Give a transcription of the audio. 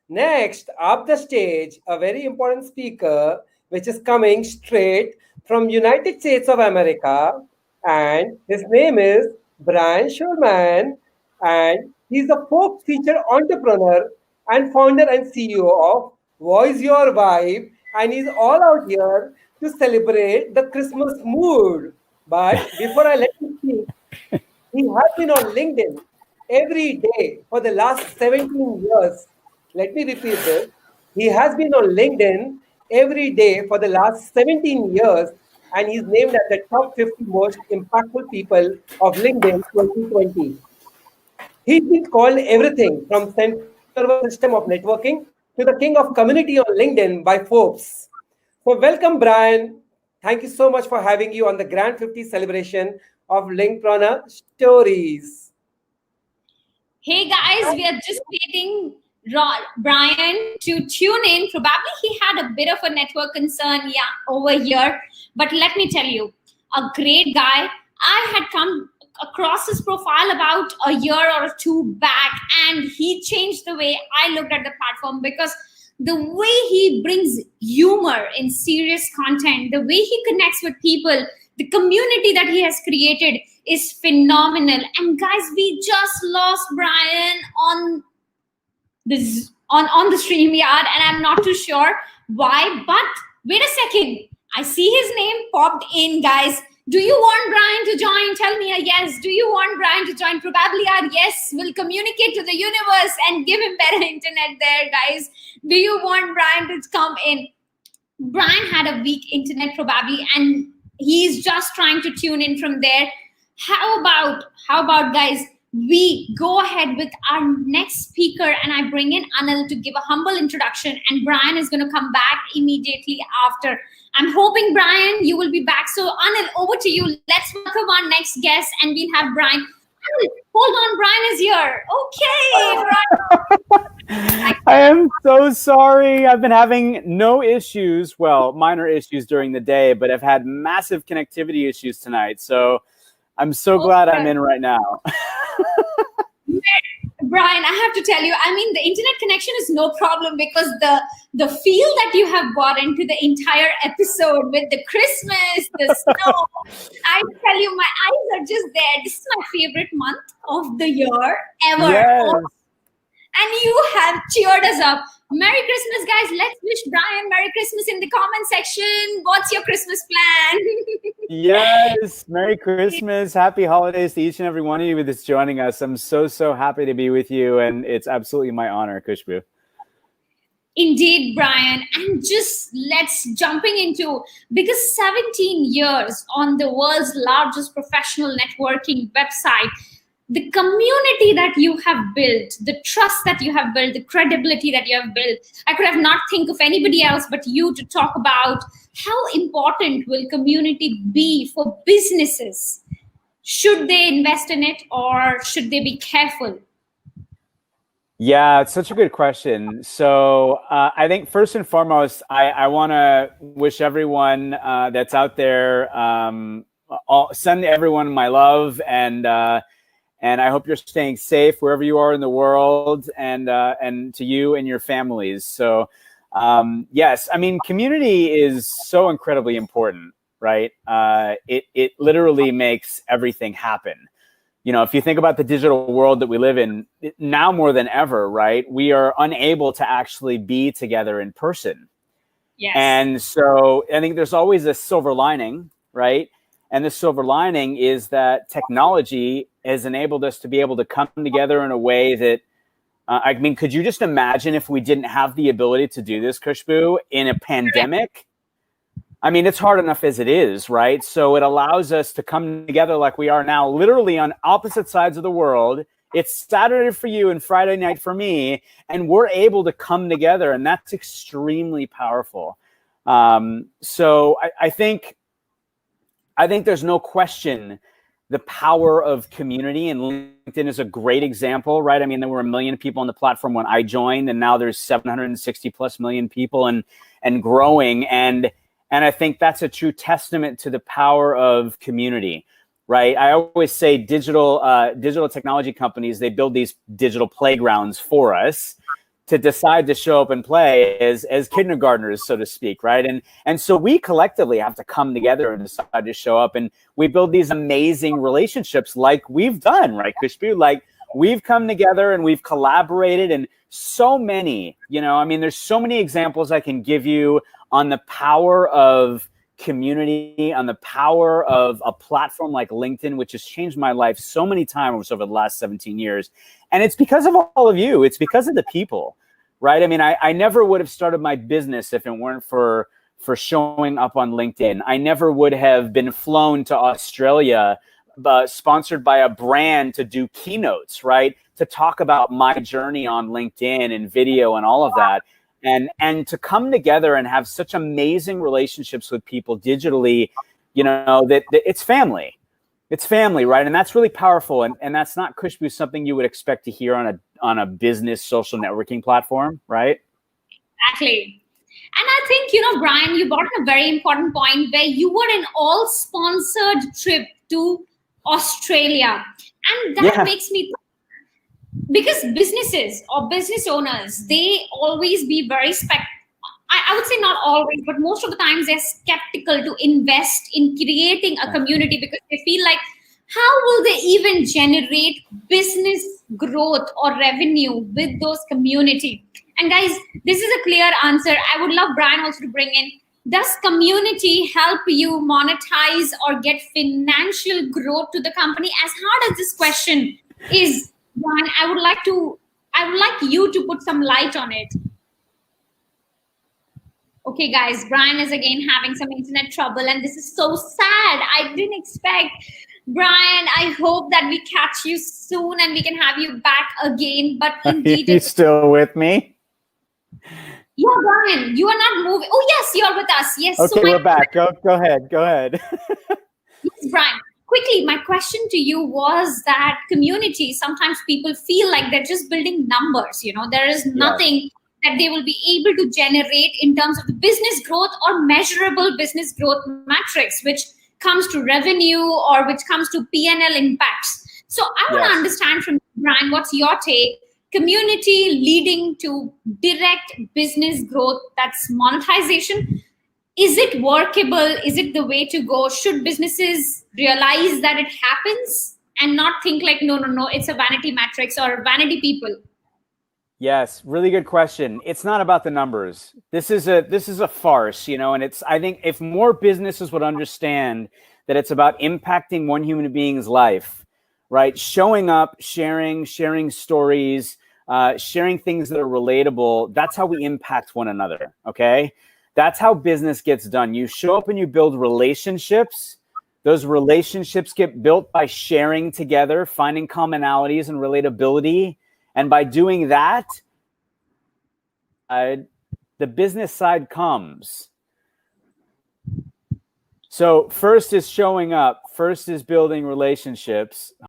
Next, up the stage, a very important speaker, which is coming straight from United States of America, and his name is Brian Schulman, and he's a folk feature entrepreneur and founder and CEO of Voice Your Vibe, and he's all out here to celebrate the Christmas mood. But before I let him speak, he has been on LinkedIn every day for the last 17 years. Let me repeat this. He has been on LinkedIn every day for the last 17 years, and he's named as the top 50 most impactful people of LinkedIn 2020. He's been called everything from central nervous system of networking to the king of community on LinkedIn by Forbes. So welcome, Brian. Thank you so much for having you on the Grand 50 celebration of Linkpreneur Stories. Hey guys, we are just waiting Brian to tune in. Probably he had a bit of a network concern, over here. But let me tell you, a great guy. I had come across his profile about a year or two back, and he changed the way I looked at the platform because the way he brings humor in serious content, the way he connects with people, the community that he has created is phenomenal. And guys, we just lost Brian on the StreamYard, and I'm not too sure why. But wait a second, I see his name popped in, guys. Do you want Brian to join? Tell me a yes. Do you want Brian to join? Probably our yes will communicate to the universe and give him better internet there, guys. Do you want Brian to come in? Brian had a weak internet probably, and he's just trying to tune in from there. How about guys, we go ahead with our next speaker, and I bring in Anil to give a humble introduction, and Brian is going to come back immediately after. I'm hoping, Brian, you will be back. So Anil, over to you. Let's welcome our next guest, and we'll have Brian. Anil, hold on, Brian is here. Okay, Brian. I am so sorry. I've been having no issues, well, minor issues during the day, but I've had massive connectivity issues tonight. So I'm so glad I'm in right now. Brian, I have to tell you, I mean, the internet connection is no problem because the feel that you have brought into the entire episode with the Christmas, the snow, I tell you, my eyes are just there. This is my favorite month of the year ever. Yes. And you have cheered us up. Merry Christmas, guys. Let's wish Brian Merry Christmas in the comment section. What's your Christmas plan? Yes. Merry Christmas. Happy holidays to each and every one of you that's joining us. I'm so happy to be with you. And it's absolutely my honor, Khushbu. Indeed, Brian. And just let's jumping into, because 17 years on the world's largest professional networking website, the community that you have built, the trust that you have built, the credibility that you have built. I could have not think of anybody else but you to talk about how important will community be for businesses. Should they invest in it or should they be careful? Yeah, it's such a good question. So I think first and foremost, I want to wish everyone that's out there, send everyone my love, and I hope you're staying safe wherever you are in the world, and to you and your families. So yes, I mean, community is so incredibly important, right? It literally makes everything happen. You know, if you think about the digital world that we live in now more than ever, right? We are unable to actually be together in person. Yes. And so I think there's always a silver lining, right? And the silver lining is that technology has enabled us to be able to come together in a way that, I mean, could you just imagine if we didn't have the ability to do this, Khushbu, in a pandemic? I mean, it's hard enough as it is, right? So it allows us to come together like we are now, literally on opposite sides of the world. It's Saturday for you and Friday night for me, and we're able to come together, and that's extremely powerful. So I think there's no question the power of community, and LinkedIn is a great example, right? I mean, there were 1 million people on the platform when I joined, and now there's 760 plus million people and growing. And I think that's a true testament to the power of community, right? I always say digital technology companies, they build these digital playgrounds for us. to decide to show up and play as kindergartners, so to speak, right? And so we collectively have to come together and decide to show up, and we build these amazing relationships like we've done, right, Kushbu? Like we've come together and we've collaborated, and so many, I mean, there's so many examples I can give you on the power of community, on the power of a platform like LinkedIn, which has changed my life so many times over the last 17 years. And it's because of all of you. It's because of the people, right? I mean, I never would have started my business if it weren't for showing up on LinkedIn. I never would have been flown to Australia, sponsored by a brand to do keynotes, right? To talk about my journey on LinkedIn and video and all of that. And to come together and have such amazing relationships with people digitally, that it's family. It's family, right? And that's really powerful. And that's not, Kushbu, something you would expect to hear on a business social networking platform, right? Exactly. And I think, Brian, you brought up a very important point where you were an all-sponsored trip to Australia. And that makes me think, because businesses or business owners, they always be very I would say not always, but most of the times they're skeptical to invest in creating a community because they feel like, how will they even generate business growth or revenue with those community? And guys, this is a clear answer. I would love Brian also to bring in. Does community help you monetize or get financial growth to the company? As hard as this question is, Brian, I would like you to put some light on it. Okay, guys, Brian is again having some internet trouble, and this is so sad. I didn't expect. Brian, I hope that we catch you soon and we can have you back again. But indeed, you still with me? Yeah, Brian, you are not moving. Oh, yes, you're with us. Yes. Okay, we're back. Go ahead. Yes, Brian. Quickly, my question to you was that community, sometimes people feel like they're just building numbers. There is nothing that they will be able to generate in terms of the business growth or measurable business growth metrics, which comes to revenue or which comes to P&L impacts. So I want to understand from Brian, what's your take? Community leading to direct business growth, that's monetization. Is it workable? Is it the way to go? Should businesses realize that it happens and not think like, no, it's a vanity metrics or vanity people? Yes, really good question. It's not about the numbers. This is a farce, and I think if more businesses would understand that it's about impacting one human being's life, right? Showing up, sharing stories, sharing things that are relatable. That's how we impact one another. Okay. That's how business gets done. You show up and you build relationships. Those relationships get built by sharing together, finding commonalities and relatability. And by doing that, the business side comes. So first is showing up. First is building relationships.